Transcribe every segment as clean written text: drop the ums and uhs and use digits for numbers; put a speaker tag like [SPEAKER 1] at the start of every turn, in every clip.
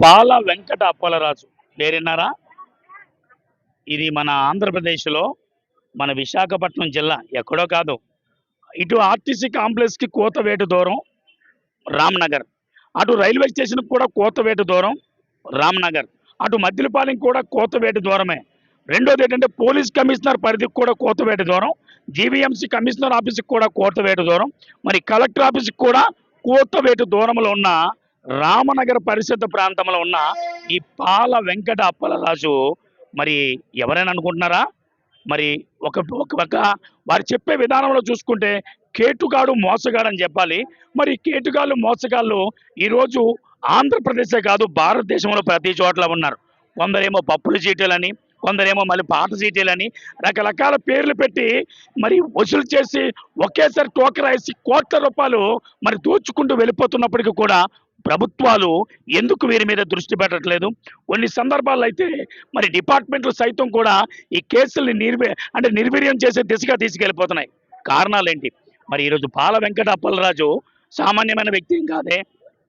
[SPEAKER 1] పాల వెంకట అప్పలరాజు పేరున్నారా? ఇది మన ఆంధ్రప్రదేశ్లో మన విశాఖపట్నం జిల్లా ఎక్కడో కాదు. ఇటు ఆర్టీసీ కాంప్లెక్స్కి కోతవేటు దూరం రామ్నగర్, అటు రైల్వే స్టేషన్కి కూడా కోతవేటు దూరం రామ్నగర్, అటు మద్దిలపాలెం కూడా కోతవేటు దూరమే. రెండోది ఏంటంటే పోలీస్ కమిషనర్ పరిధికి కూడా కోతవేటు దూరం, జీవీఎంసీ కమిషనర్ ఆఫీస్కి కూడా కోతవేటు దూరం, మరి కలెక్టర్ ఆఫీస్కి కూడా కోతవేటు దూరంలో ఉన్న రామనగర పరిసర ప్రాంతంలో ఉన్న ఈ పాల వెంకట అప్పలరాజు మరి ఎవరైనా అనుకుంటున్నారా? మరి ఒక ఒక ఒక వారు చెప్పే విధానంలో చూసుకుంటే కేటుగాడు మోసగాడు అని చెప్పాలి. మరి కేటుగాళ్ళు మోసగాళ్ళు ఈరోజు ఆంధ్రప్రదేశే కాదు భారతదేశంలో ప్రతి చోట్ల ఉన్నారు. కొందరేమో పప్పుల చీటీలని, కొందరేమో మళ్ళీ పాత చీటీలని రకరకాల పేర్లు పెట్టి మరి వసూలు చేసి ఒకేసారి టోకరా వేసి కోట్ల రూపాయలు మరి దోచుకుంటూ వెళ్ళిపోతున్నప్పటికీ కూడా ప్రభుత్వాలు ఎందుకు వీరి మీద దృష్టి పెట్టట్లేదు? కొన్ని సందర్భాల్లో అయితే మరి డిపార్ట్మెంట్లు సైతం కూడా ఈ కేసుల్ని నిర్వీర్యం చేసే దిశగా తీసుకెళ్ళిపోతున్నాయి. కారణాలేంటి? మరి ఈరోజు పాల వెంకట అప్పలరాజు సామాన్యమైన వ్యక్తి ఏం కాదే.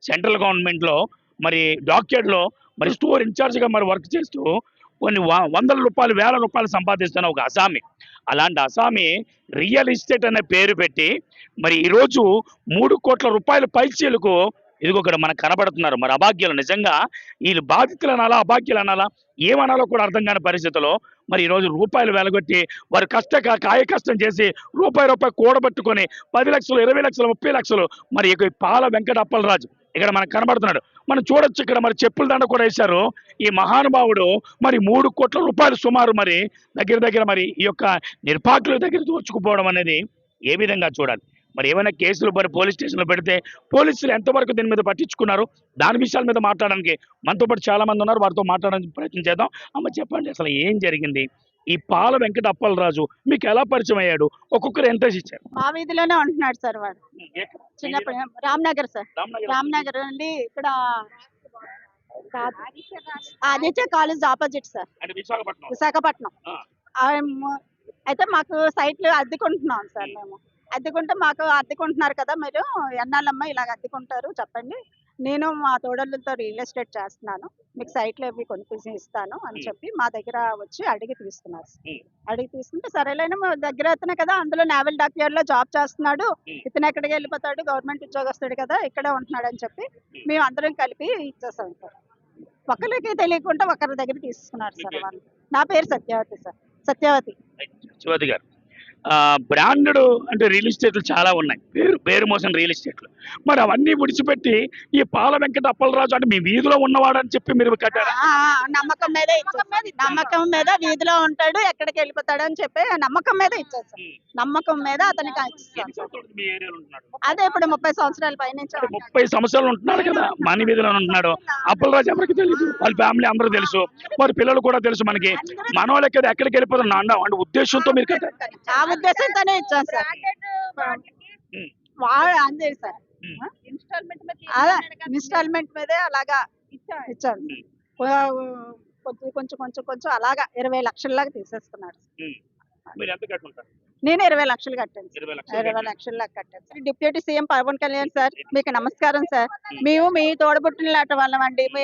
[SPEAKER 1] సెంట్రల్ గవర్నమెంట్లో మరి డాక్యార్డ్లో మరి స్టోర్ ఇన్ఛార్జ్గా మరి వర్క్ చేస్తూ కొన్ని వందల రూపాయలు, వేల రూపాయలు సంపాదిస్తున్న ఒక అసామి. అలాంటి అసామి రియల్ ఎస్టేట్ అనే పేరు పెట్టి మరి ఈరోజు 3 కోట్ల రూపాయల పైచీలకు ఇదిగో ఇక్కడ మనకు కనబడుతున్నారు. మరి అభాగ్యులు నిజంగా వీళ్ళు బాధితులు అనాలా, అభాగ్యులు అనాలా, ఏమనాలో కూడా అర్థం కాని పరిస్థితిలో మరి ఈరోజు రూపాయలు వెలగొట్టి వారు కాయ కష్టం చేసి రూపాయి కూడబెట్టుకొని 10 లక్షలు, 20 లక్షలు, 30 లక్షలు మరి ఇక పాల వెంకట అప్పలరాజు ఇక్కడ మనకు కనబడుతున్నాడు. మనం చూడొచ్చు ఇక్కడ మరి చెప్పుల దండ కూడా వేశారు. ఈ మహానుభావుడు మరి 3 కోట్ల రూపాయలు సుమారు మరి దగ్గర మరి ఈ యొక్క నిర్పాకుల దగ్గర దోచుకుపోవడం అనేది ఏ విధంగా చూడాలి? మరి ఏమైనా కేసులు మరి పోలీస్ స్టేషన్లో పెడితే పోలీసులు ఎంతవరకు దీని మీద పట్టించుకున్నారు? దాని విషయాల మీద మాట్లాడడానికి మనతో పాటు చాలా మంది ఉన్నారు. వారితో మాట్లాడడానికి ప్రయత్నం చేద్దాం. అమ్మ చెప్పండి, అసలు ఏం జరిగింది? ఈ పాల వెంకట అప్పలరాజు మీకు ఎలా పరిచయం అయ్యాడు? ఒక్కొక్కరు ఎంత ఇచ్చారు?
[SPEAKER 2] మా వీధిలోనే ఉంటున్నాడు సార్ వాడు. చిన్నప్పుడు రామ్నగర్ సార్, రామ్నగర్ నుండి ఇక్కడ Aditya college opposite sir, Visakhapatnam. అయితే మాకు సైట్లు అద్దెకుంటున్నాం సార్. మేము అద్దెకుంటే మాకు అద్దెకుంటున్నారు కదా, మీరు ఎన్నాళ్ళమ్మ ఇలాగ అద్దెకుంటారు చెప్పండి, నేను మా తోడళ్ళతో రియల్ ఎస్టేట్ చేస్తున్నాను, మీకు సైట్లు అవి కొనిపించి ఇస్తాను అని చెప్పి మా దగ్గర వచ్చి అడిగి తీసుకున్నారు. అడిగి తీసుకుంటే సరేలేని మా దగ్గర అతనే కదా, అందులో నేవల్ డాక్యార్డ్ లో జాబ్ చేస్తున్నాడు, ఇతను ఎక్కడికి వెళ్ళిపోతాడు, గవర్నమెంట్ ఉద్యోగస్తుడు కదా, ఇక్కడే ఉంటున్నాడు అని చెప్పి మేము అందరం కలిపి ఇచ్చేసాం సార్. ఒకరికి తెలియకుండా ఒకరి దగ్గర తీసుకున్నారు సార్ వాళ్ళు. నా పేరు సత్యవతి సార్, సత్యవతి
[SPEAKER 1] గారు. బ్రాండెడ్ అంటే రియల్ ఎస్టేట్లు చాలా ఉన్నాయి, పేరు మోసం రియల్ ఎస్టేట్లు. మరి అవన్నీ విడిచిపెట్టి ఈ పాల వెంకట అప్పలరాజు అంటే మీ వీధిలో ఉన్నవాడని చెప్పి మీరు కట్టారా?
[SPEAKER 2] నమ్మకం మీద వీధిలో ఉంటాడు, ఎక్కడికి వెళ్ళిపోతాడు అని చెప్పి నమ్మకం మీద ఇచ్చేస్తాం. నమ్మకం మీద అతనికి అదే ఇప్పుడు 30 సంవత్సరాల పైన
[SPEAKER 1] 30 సంవత్సరాలు ఉంటున్నాడు కదా మన వీధిలో ఉంటున్నాడు. అప్పలరాజు ఎవరికి తెలియదు, వాళ్ళ ఫ్యామిలీ అందరూ తెలుసు, వారి పిల్లలు కూడా తెలుసు మనకి. మన వాళ్ళకి ఎక్కడికి వెళ్ళిపోతున్నా అంటే ఉద్దేశంతో మీరు కట్టారు?
[SPEAKER 2] ఉద్దేశంతోనే ఇచ్చాను సార్. అంతే సార్, ఇన్స్టాల్మెంట్ మీదే అలాగా ఇచ్చాను. కొంచెం అలాగా 20 లక్షల్లాగా తీసేసుకున్నాడు. నేను 20 లక్షలు కట్టాను, 20 లక్షల కట్టాను. Deputy CM Pawan Kalyan sir, మీకు నమస్కారం సార్. మేము మీ తోడబుట్టిన లాంటి వాళ్ళం అండి, మీ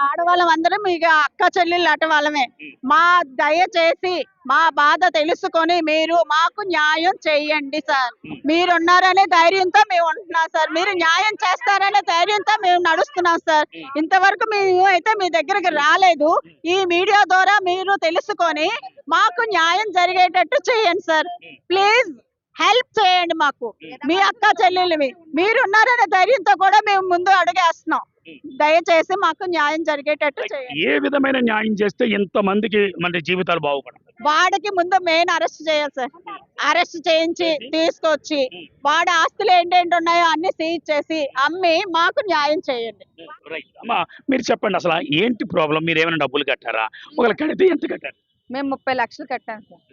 [SPEAKER 2] ఆడవాళ్ళం అందరం మీకు అక్క చెల్లెళ్ళు లాంటి వాళ్ళమే. మా దయచేసి మా బాధ తెలుసుకొని మీరు మాకు న్యాయం చేయండి సార్. మీరున్నారనే ధైర్యంతో మేము ఉంటున్నాం సార్, మీరు న్యాయం చేస్తారనే ధైర్యంతో మేము నడుస్తున్నాం సార్. ఇంతవరకు మేము అయితే మీ దగ్గరికి రాలేదు, ఈ మీడియా ద్వారా మీరు తెలుసుకొని మాకు న్యాయం జరిగేటట్టు చేయండి సార్. ప్లీజ్ హెల్ప్ చేయండి మాకు, మీ అక్క చెల్లెళ్ళవి మీరున్నారనే ధైర్యంతో కూడా మేము ముందు అడుగేస్తున్నాం. దయచేసి మాకు న్యాయం జరిగేటట్టు చేయండి.
[SPEAKER 1] ఏ విధమైన న్యాయం చేస్తే ఎంతమందికి మన జీవితాలు బాగుపడతాయి?
[SPEAKER 2] వాడికి ముందు మెయిన్ అరెస్ట్ చేయాలి సార్. అరెస్ట్ చేయించి తీసుకొచ్చి వాడి ఆస్తులు ఏంటేంటి ఉన్నాయో అన్ని సీజ్ చేసి అమ్మి మాకు న్యాయం చేయండి.
[SPEAKER 1] అమ్మా మీరు చెప్పండి, అసలు ఏంటి ప్రాబ్లం? మీరు ఏమైనా డబ్బులు కట్టారా? ఒకవేళ కడితే ఎంత కట్టారు?
[SPEAKER 2] మేము 30 లక్షలు కట్టాను సార్.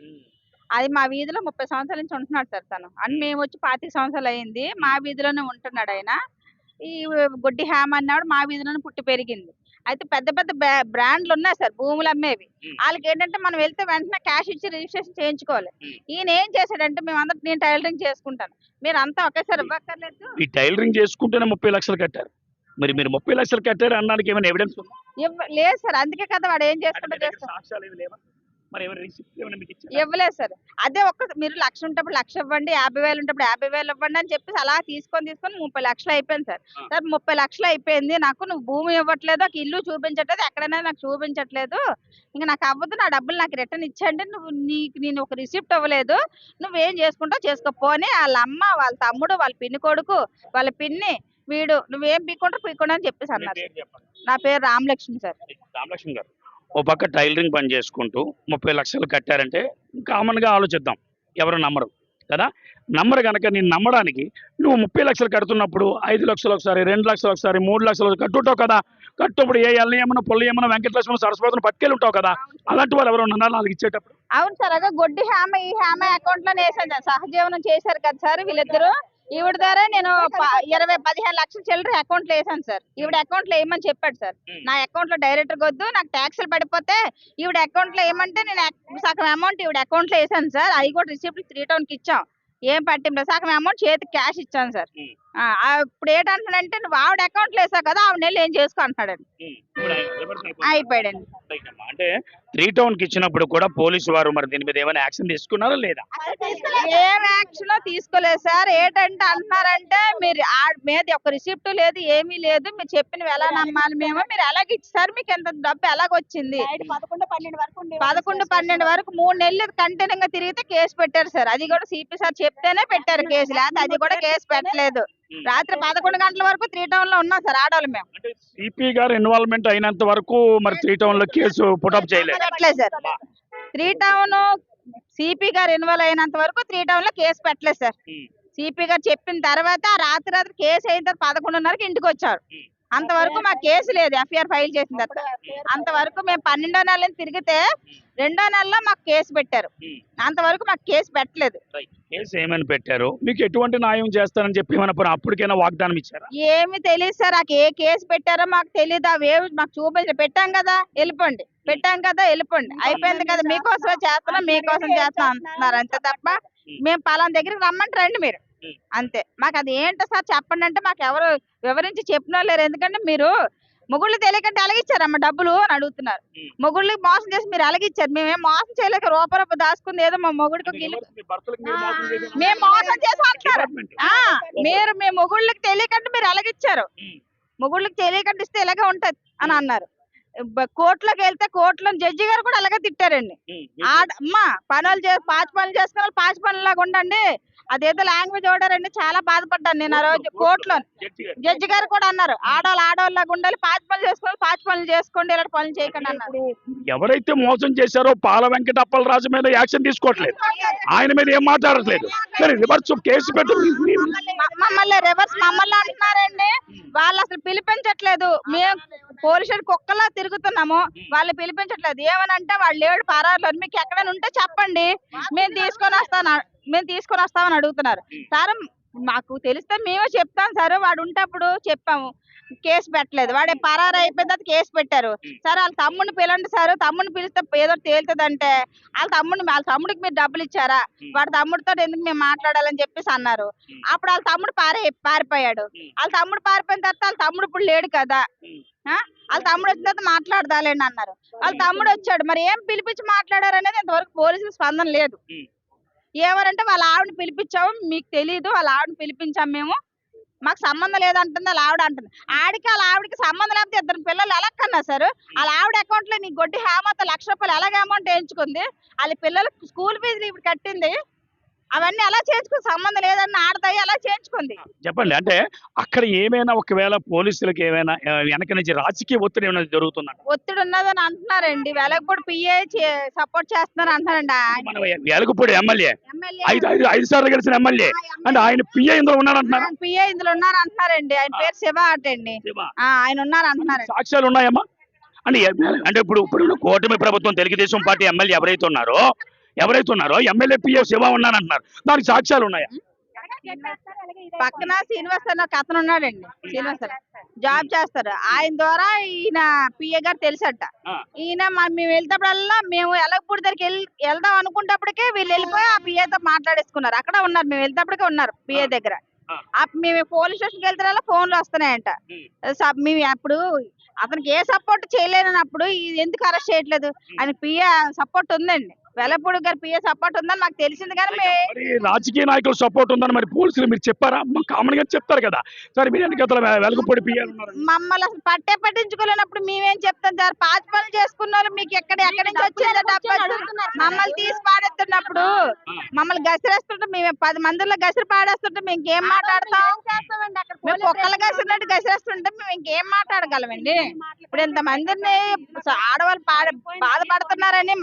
[SPEAKER 2] అది మా వీధిలో 30 సంవత్సరాల నుంచి ఉంటున్నాడు సార్ తను. అని మేము వచ్చి 25 సంవత్సరాలు అయింది, మా వీధిలోనే ఉంటున్నాడు ఆయన. ఈ గొడ్డి హ్యామ్ అన్నాడు మా వీధిలోనే పుట్టి పెరిగింది. అయితే పెద్ద పెద్ద బ్రాండ్లు ఉన్నాయి సార్ భూములు అమ్మేవి. వాళ్ళకి ఏంటంటే మనం వెళ్తే వెంటనే క్యాష్ ఇచ్చి రిజిస్ట్రేషన్ చేయించుకోవాలి. ఈయన ఏం చేశాడంటే మేమందరం నేను టైలరింగ్ చేసుకుంటాను, మీరు అంతా ఒకేసారి ఇవ్వక్కర్లేదు.
[SPEAKER 1] ఈ టైలరింగ్ చేసుకుంటేనే 30 లక్షలు కట్టారు? మరి మీరు 30 లక్షలు కట్టారు అనడానికి ఏమైనా ఎవిడెన్స్ ఉందా?
[SPEAKER 2] లేదు సార్, అందుకే కదా వాడు ఏం
[SPEAKER 1] అంటే
[SPEAKER 2] చేసుకుంటూ
[SPEAKER 1] మీ దగ్గర
[SPEAKER 2] చేస్తాం.
[SPEAKER 1] సాక్ష్యాలు ఏమి లేవా? మరి ఏమైనా రిసిప్ట్ ఏమైనా మీకు ఇచ్చారా?
[SPEAKER 2] ఇవ్వలేదు సార్. అదే మీరు 1,00,000 ఉంటప్పుడు 1,00,000 ఇవ్వండి, 50,000 ఉంటప్పుడు 50,000 ఇవ్వండి అని చెప్పేసి అలా తీసుకొని 30 లక్షలు అయిపోయింది సార్.
[SPEAKER 1] ఆ.
[SPEAKER 2] సార్ 30 లక్షలు అయిపోయింది, నాకు నువ్వు భూమి ఇవ్వట్లేదు, ఒక ఇల్లు చూపించట్లేదు, ఎక్కడైనా నాకు చూపించట్లేదు, ఇంక నాకు అవ్వదు, నా డబ్బులు నాకు రిటర్న్ ఇచ్చేయండి, నేను ఒక రిసిప్ట్ ఇవ్వలేదు, నువ్వేం చేసుకుంటావు చేసుకోపో అని వాళ్ళ అమ్మ, వాళ్ళ తమ్ముడు, వాళ్ళ పిన్ని కొడుకు, వాళ్ళ పిన్ని, వీడు నువ్వేం పీక్కుంటావు అని చెప్పేసి
[SPEAKER 1] మీ
[SPEAKER 2] అన్నారు.
[SPEAKER 1] పేరు చెప్పండి.
[SPEAKER 2] నా పేరు రామలక్ష్మి సార్.
[SPEAKER 1] రామలక్ష్మి గారు, ఓ పక్క టైలరింగ్ పని చేసుకుంటూ 30 లక్షలు కట్టారంటే కామన్గా ఆలోచిద్దాం, ఎవరు నమ్మరు కదా. నమ్మరు కనుక నేను నమ్మడానికి నువ్వు 30 లక్షలు కడుతున్నప్పుడు 5 లక్షలు ఒకసారి, 2 లక్షలు ఒకసారి, 3 లక్షలు కట్టుంటావు కదా. కట్టుప్పుడు ఏ ఎల్లయ్యమ్మను, పొల్లయ్యమ్మను, వెంకటలక్ష్మణ, సరస్వతిని పట్టుకెళ్ళి ఉంటావు కదా. అలాంటి వాళ్ళు ఎవరు ఉన్నారు నాకు ఇచ్చేటప్పుడు?
[SPEAKER 2] అవును సార్, అదే గొడ్డి హామ ఈ హామ అకౌంట్ లో వేసాను సార్. సహజీవనం చేశారు కదా సార్ వీళ్ళిద్దరు. ఈవిడ ద్వారా నేను 15 లక్షల చిల్లర అకౌంట్ లో వేసాను సార్. ఈవిడ అకౌంట్ లో వేయమని చెప్పాడు సార్. నా అకౌంట్ లో డైరెక్ట్ వద్దు, నాకు ట్యాక్స్లు పడిపోతే ఈవిడ అకౌంట్ లో ఏమంటే నేను సగం అమౌంట్ ఈవిడ అకౌంట్ లో వేసాను సార్. అవి కూడా రిసిప్ట్ 3 టౌన్ కి ఇచ్చాం, ఏం పట్టింపు సగం అమౌంట్ చేతికి క్యాష్ ఇచ్చాను సార్. ఇప్పుడు ఏంటంటున్నాడంటే నువ్వు ఆవిడ అకౌంట్ లో వేసావు కదా, ఆవిడ నెల ఏం చేసుకో అంటున్నాడండి. అయిపోయాడండి.
[SPEAKER 1] అంటే 3 టౌన్ కి ఇచ్చినప్పుడు కూడా పోలీసు వారు మరి దీని మీద ఏమైనా యాక్షన్ తీసుకున్నారా లేదా?
[SPEAKER 2] ఏం యాక్షన్ తీసుకోలేదు సార్. ఏంటంటే అంటున్నారంటే మీరు మీద ఒక రిసిప్ట్ లేదు, ఏమీ లేదు, మీరు చెప్పినవి ఎలా నమ్మాలి మేము, మీరు ఎలాగ ఇచ్చారు, మీకు ఎంత డబ్బు ఎలాగొచ్చింది. 11, 12 వరకు 3 నెలలు కంటిన్యూ గా తిరిగితే కేసు పెట్టారు సార్. అది కూడా సిపి సార్ చెప్తేనే పెట్టారు కేసు, లేకపోతే అది కూడా కేసు పెట్టలేదు. రాత్రి 11 గంటల వరకు 3 టౌన్ లో ఉన్నాం సార్ ఆడవాళ్ళు మేము.
[SPEAKER 1] అంటే సిపి గారు ఇన్వాల్వ్మెంట్ అయినంత వరకు మరి 3 టౌన్ లో కేసు పుటప్ చేయలేదు
[SPEAKER 2] సార్. 3 టౌన్ సిపి గారు ఇన్వాల్వ్ అయినంత వరకు 3 టౌన్ లో కేసు పెట్టలేదు సార్. సిపి గారు చెప్పిన తర్వాత రాత్రి కేసు అయిన తర్వాత 11:30కి ఇంటికి వచ్చారు. అంతవరకు మాకు కేసు లేదు, ఎఫ్ఐఆర్ ఫైల్ చేసిన తర్వాత. అంతవరకు మేము 12వ నెల తిరిగితే 2వ నెలలో మాకు కేసు పెట్టారు. అంతవరకు మాకు కేసు పెట్టలేదు.
[SPEAKER 1] కేసు ఏమని పెట్టారు, మీకు ఎటువంటి న్యాయం చేస్తారని చెప్పి ఏమన్నా అప్పటికైనా వాగ్దానం ఇచ్చారా?
[SPEAKER 2] ఏమి తెలియదు సార్, నాకు ఏ కేసు పెట్టారో మాకు తెలియదు. అవేమి మాకు చూపించలేదు. పెట్టాం కదా వెళ్ళిపోండి, పెట్టాం కదా వెళ్ళిపోండి, అయిపోయింది కదా, మీకోసం చేస్తున్నాం, మీకోసం చేస్తున్నాం అంటున్నారు అంతే తప్ప మేము పలానా దగ్గరికి రమ్మంటే రండి మీరు, అంతే. మాకు అది ఏంటో సార్ చెప్పండి అంటే మాకు ఎవరు వివరించి చెప్పిన లేరు. ఎందుకంటే మీరు మొగుళ్ళు తెలియకంటే ఎలాగిచ్చారమ్మ డబ్బులు అని అడుగుతున్నారు. మొగుళ్ళకి మోసం చేసి మీరు ఎలాగిచ్చారు, మేమేం మోసం చేయలేక రూపాయి దాచుకుంది ఏదో మా మొగుడికి మేము మోసం చేసి అంటారు. మీరు మీ మొగుళ్ళకి తెలియకంటే మీరు ఎలాగిచ్చారు, మొగుళ్ళకి తెలియకంటే ఇస్తే ఇలాగే ఉంటది అని అన్నారు. కోర్టులోకి వెళ్తే కోర్టులో జడ్జి గారు కూడా అలాగే తిట్టారండి. అమ్మా పాచి పనులు చేసుకున్న వాళ్ళు పాచి పనులాగా ఉండండి, అదేదో లాంగ్వేజ్ ఓడారండి. చాలా బాధపడ్డాను నేను ఆ రోజు కోర్టులో. జడ్జి గారు కూడా అన్నారు ఆడవాళ్ళలాగా ఉండాలి, పాచి పనులు చేసుకోవాలి, పాచి పనులు చేసుకోండి, ఇలాంటి పనులు చేయకండి అన్నారు.
[SPEAKER 1] ఎవరైతే మోసం చేశారో పాల వెంకట అప్పలరాజు మీద యాక్షన్ తీసుకోవట్లేదు, ఆయన మీద ఏం మాట్లాడట్లేదు, రివర్స్ కేసు పెట్టు.
[SPEAKER 2] మమ్మల్ని అంటున్నారండి, వాళ్ళు అసలు పిలిపించట్లేదు. మేము పోలీసులు కుక్కలా తిరుగుతున్నాము, వాళ్ళు పిలిపించట్లేదు. ఏమనంటే వాళ్ళు లేడు పరారులో, మీకు ఎక్కడైనా ఉంటే చెప్పండి, మేము తీసుకొని వస్తామని అడుగుతున్నారు. సార్ మాకు తెలిస్తే మేమే చెప్తాం సార్, వాడు ఉంటప్పుడు చెప్పాము, కేసు పెట్టలేదు. వాడే పరారు అయిపోయిన తర్వాత కేసు పెట్టారు. సార్ వాళ్ళ తమ్ముడిని పిలండి సార్, తమ్ముడిని పిలిస్తే ఏదో తేలుతుందంటే వాళ్ళ తమ్ముడికి మీరు డబ్బులు ఇచ్చారా, వాడి తమ్ముడితో ఎందుకు మేము మాట్లాడాలని చెప్పేసి అన్నారు. అప్పుడు వాళ్ళ తమ్ముడు పారిపోయాడు. వాళ్ళ తమ్ముడు పారిపోయిన తర్వాత వాళ్ళ తమ్ముడు ఇప్పుడు లేడు కదా, వాళ్ళ తమ్ముడు వచ్చిన తర్వాత మాట్లాడదాలేండి అన్నారు. వాళ్ళ తమ్ముడు వచ్చాడు, మరి ఏం పిలిపించి మాట్లాడారు అనేది ఇంతవరకు పోలీసుల స్పందన లేదు. ఏమనంటే వాళ్ళ ఆవిడని పిలిపించాము, మీకు తెలీదు, వాళ్ళ ఆవిడని పిలిపించాం మేము, మాకు సంబంధం లేదంటుంది వాళ్ళ ఆవిడ అంటుంది. వాళ్ళ ఆవిడకి సంబంధం లేకపోతే 2 పిల్లలు ఎలా కన్నా సార్, వాళ్ళ ఆవిడ అకౌంట్ లో నీ గొడ్డి హేమతో 1,00,000 రూపాయలు ఎలాగ అమౌంట్ వేయించుకుంది, వాళ్ళ పిల్లలకు స్కూల్ ఫీజులు ఇప్పుడు కట్టింది, అవన్నీ ఎలా చేయించుకుంది, సంబంధం లేదన్న ఆడతాయి అలా చేయించుకుంది.
[SPEAKER 1] చెప్పండి, అంటే అక్కడ ఏమైనా ఒకవేళ పోలీసులకు ఏమైనా వెనక నుంచి రాజకీయ ఒత్తిడి ఏమైనా జరుగుతుందా?
[SPEAKER 2] ఒత్తిడి ఉన్నదని అంటున్నారండి. వెలగపూడి పిఏ సపోర్ట్ చేస్తున్నారు అంటున్నారండి.
[SPEAKER 1] వెలగపూడి ఎమ్మెల్యే 5 సార్లు గెలిచిన ఎమ్మెల్యే అంటే ఆయన పిఏ ఇందులో ఉన్నారంటున్నారు.
[SPEAKER 2] పిఏ ఇందులో ఉన్నారు అంటున్నారండి. ఆయన పేరు శివ అటండి, ఆయన ఉన్నారు అంటున్నారు.
[SPEAKER 1] సాక్ష్యాలు ఉన్నాయమ్మా? అంటే ఇప్పుడు కూటమి ప్రభుత్వం తెలుగుదేశం పార్టీ ఎమ్మెల్యే ఎవరైతే ఉన్నారో ఎమ్మెల్యే పిఏ శివ ఉన్నారంటున్నారు, దానికి సాక్ష్యాలు ఉన్నాయా?
[SPEAKER 2] పక్కన శ్రీనివాస్ అని ఒక అతను ఉన్నాడండి, శ్రీనివాస్ జాబ్ చేస్తారు, ఆయన ద్వారా ఈయన పిఏ గారు తెలుసట. ఈయన మేము వెళ్తేప్పుడల్లా మేము ఎలగపూడి దగ్గరికి వెళ్దాం అనుకున్నప్పటికే వీళ్ళు వెళ్ళిపోయి ఆ పిఏతో మాట్లాడేసుకున్నారు. అక్కడ ఉన్నారు, మేము వెళ్తేప్పటికే ఉన్నారు పిఏ దగ్గర. మేము పోలీస్ స్టేషన్కి వెళ్తే ఫోన్లు వస్తున్నాయంట. మేము అప్పుడు అతనికి ఏ సపోర్ట్ చేయలేనప్పుడు ఇది ఎందుకు అరెస్ట్ చేయట్లేదు? ఆయన పిఏ సపోర్ట్ ఉందండి, వెలపూడి గారి పిఏ సపోర్ట్ ఉందని మాకు తెలిసింది. కానీ
[SPEAKER 1] మరి రాజకీయ నాయకుల సపోర్ట్ ఉందని మరి పోలీసులు మీరు చెప్పారా? కామన్ గా చెప్తారు కదా. సరే మీరు ఎందుకు వెలగపూడి పియ్యాలి
[SPEAKER 2] మమ్మల్ని అసలు పట్టించుకోలేనప్పుడు మేమేం చెప్తాం సార్? పాతి పనులు చేసుకున్నారు, మీకు ఎక్కడి నుంచి వచ్చిందో డబ్బు మమ్మల్ని తీసి పాడేస్తున్నప్పుడు, మమ్మల్ని గసిరేస్తుంటే మేము 10 మందిలో గసిరి పాడేస్తుంటే మేము ఇంకేం మాట్లాడతాం? మేము కుక్కలు గసిరినట్టు గసిరేస్తుంటే మేము ఇంకేం మాట్లాడగలమండి? ఇప్పుడు ఇంత మందిని ఆడవాళ్ళు బాధపడుతున్నారని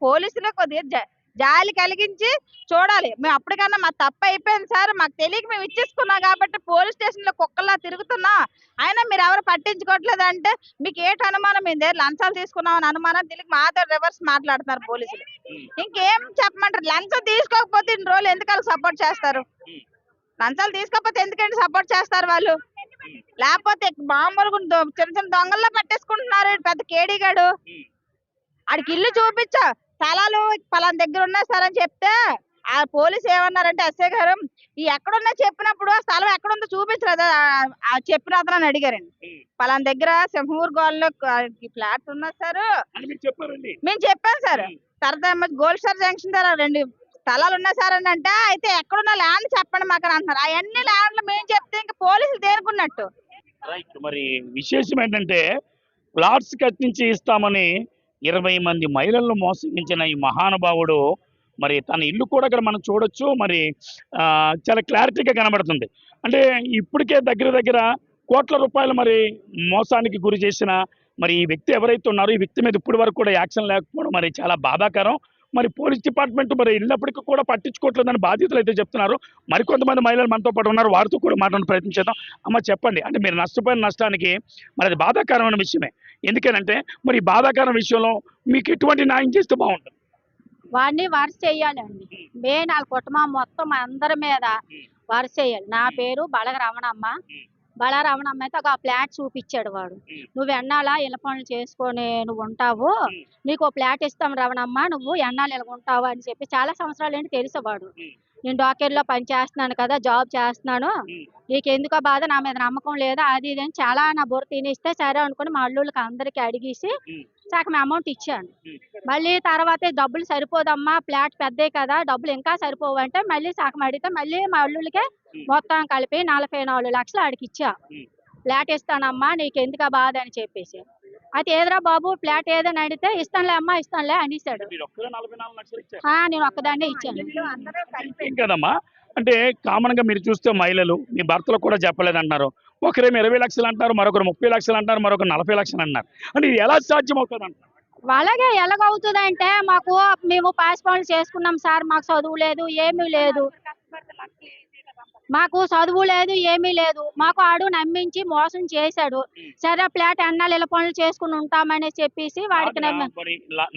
[SPEAKER 2] పోలీసులు కొద్దిగా జాలి కలిగించి చూడాలి. మేము అప్పటికన్నా మా తప్పు అయిపోయింది సార్, మాకు తెలియక మేము ఇచ్చేసుకున్నాం కాబట్టి పోలీస్ స్టేషన్ లో కుక్కల్లా తిరుగుతున్నా, అయినా మీరు ఎవరు పట్టించుకోవట్లేదు అంటే మీకు ఏటి అనుమానం? మేము లంచాలు తీసుకున్నామని అనుమానం తెలియక మాతో రివర్స్ మాట్లాడుతున్నారు పోలీసులు. ఇంకేం చెప్పమంటారు? లంచం తీసుకోకపోతే ఇన్ని రోజులు ఎందుకు సపోర్ట్ చేస్తారు? లంచాలు తీసుకోకపోతే ఎందుకంటే సపోర్ట్ చేస్తారు వాళ్ళు? లేకపోతే మామూలుగా చిన్న చిన్న దొంగల్లో పట్టేసుకుంటున్నారు. పెద్ద కేడీగాడు ఆడికి ఇల్లు చూపించా, స్థలాలు పలానా దగ్గర ఉన్నాయి సార్ అని చెప్తే ఆ పోలీసు ఏమన్నారంటే, ఎస్ఐ గారు ఈ ఎక్కడున్నా చెప్పినప్పుడు ఆ స్థలం ఎక్కడుందో చూపించలేదు చెప్పిన అతను అడిగారండి. పలానా దగ్గర సింహూరు గోల్లో ఫ్లాట్ ఉన్నది సార్ మేము చెప్పాం సార్. తర్వాత గోల్డ్ స్టార్ జంక్షన్ దగ్గర 2 స్థలాలు ఉన్నాయి సార్ అని అంటే, అయితే ఎక్కడున్న ల్యాండ్ చెప్పండి మాకు అని అంటున్నారు. అవన్నీ ల్యాండ్లు మేము చెప్తే ఇంకా పోలీసులు దేనుకున్నట్టు.
[SPEAKER 1] మరి విశేషం ఏంటంటే ప్లాట్స్ కట్టించి ఇస్తామని 20 మంది మహిళలను మోసగించిన ఈ మహానుభావుడు మరి తన ఇల్లు కూడా ఇక్కడ మనం చూడొచ్చు. మరి చాలా క్లారిటీగా కనబడుతుంది. అంటే ఇప్పటికే దగ్గర కోట్ల రూపాయలు మరి మోసానికి గురి చేసిన మరి ఈ వ్యక్తి ఎవరైతే ఉన్నారో, ఈ వ్యక్తి మీద ఇప్పటి వరకు కూడా యాక్షన్ లేకపోవడం మరి చాలా బాధాకరం. మరి పోలీస్ డిపార్ట్మెంట్ మరి వెళ్ళినప్పటికీ కూడా పట్టించుకోవట్లేదని బాధితులు అయితే చెప్తున్నారు. మరికొంతమంది మహిళలు మనతో పాటు ఉన్నారు, వారితో కూడా మాట్లాడే ప్రయత్నం చేద్దాం. అమ్మ చెప్పండి, అంటే మీరు నష్టపోయిన నష్టానికి మరి అది బాధాకరమైన విషయమే. ఎందుకనంటే మరి ఈ బాధాకరమైన విషయంలో మీకు ఎటువంటి న్యాయం చేస్తే బాగుంటుంది?
[SPEAKER 3] వాడిని వరుస చేయాలండి. మెయిన్ వాళ్ళ కుటుంబం మొత్తం అందరి మీద వరుస చేయాలి. నా పేరు బలగ రమణమ్మ. బల రమణమ్మ అయితే ఒక ఫ్లాట్ చూపించాడు వాడు. నువ్వు ఎన్నాళ్ళ ఇళ్ళ పనులు చేసుకొని నువ్వు ఉంటావు, నీకు ఫ్లాట్ ఇస్తాం రమణమ్మ, నువ్వు ఎన్నాళ్ళు ఇలా ఉంటావు అని చెప్పి చాలా సంవత్సరాలు ఏంటి తెలిసేవాడు. నేను డాక్టర్లో పని చేస్తున్నాను కదా, జాబ్ చేస్తున్నాను, నీకు ఎందుకో బాధ, నా మీద నమ్మకం లేదా, అది ఇది అని చాలా నా బుర్ర తినిస్తే సరే అనుకుని మా అల్లుళ్ళకి అందరికి అడిగేసి సగం అమౌంట్ ఇచ్చాను. మళ్ళీ తర్వాత డబ్బులు సరిపోదమ్మా, ఫ్లాట్ పెద్దే కదా, డబ్బులు ఇంకా సరిపోవు అంటే మళ్ళీ సగం అడిగితే మళ్ళీ మా అల్లుళ్ళకే మొత్తం కలిపి 44 లక్షలు ఆడికి ఇచ్చా. ఫ్లాట్ ఇస్తానమ్మా, నీకు ఎందుకు బాధ అని చెప్పేసి. అయితే ఏదరా బాబు ఫ్లాట్ ఏదని అడిగితే ఇస్తానులే అమ్మా ఇస్తానులే అనేసాడు. నేను ఒక్కదాన్నే ఇచ్చాను.
[SPEAKER 1] కదమ్మా, అంటే కామన్ గా మీరు చూస్తే మహిళలు మీ భర్తలు కూడా చెప్పలేదంటున్నారు. ఒకరేమో 20 లక్షలు అంటారు, మరొకరు 30 లక్షలు అంటారు, మరొకరు 40 లక్షలు అంటున్నారు. అంటే ఇది ఎలా సాధ్యం అవుతుంది అంటారు?
[SPEAKER 3] అలాగే ఎలాగవుతుంది అంటే, మేము పాస్ పనులు చేసుకున్నాం సార్, మాకు చదువు లేదు ఏమీ లేదు, మాకు చదువు లేదు ఏమీ లేదు, మాకు ఆడు నమ్మించి మోసం చేశాడు. సరే ఫ్లాట్ అన్నాళ్ళు ఇలా పనులు చేసుకుని ఉంటామని చెప్పేసి వాడికి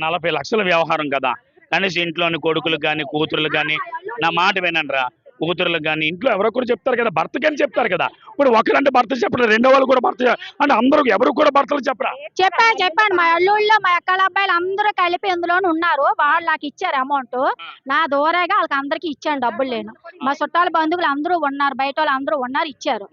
[SPEAKER 1] 40 లక్షల వ్యవహారం కదా, కనీసం ఇంట్లోని కొడుకులు కానీ కూతురులు కానీ నా మాట వినండిరా, కూతురులకు కానీ ఇంట్లో ఎవరొకరు చెప్తారు కదా, భర్తకని చెప్తారు కదా. ఇప్పుడు ఒకరంటే భర్త చెప్పరు, రెండో వాళ్ళు కూడా భర్త అంటే అందరూ ఎవరు కూడా భర్తలు చెప్పరా?
[SPEAKER 3] చెప్పాను. మా అల్లుళ్ళు మా అక్కల అబ్బాయిలు అందరూ కలిపి ఇందులోనే ఉన్నారు. వాళ్ళు నాకు ఇచ్చారు అమౌంట్, నా దూరంగా వాళ్ళకి అందరికి ఇచ్చాను, డబ్బులు లేను. మా చుట్టాల బంధువులు అందరూ ఉన్నారు, బయట వాళ్ళు అందరూ ఉన్నారు, ఇచ్చారు.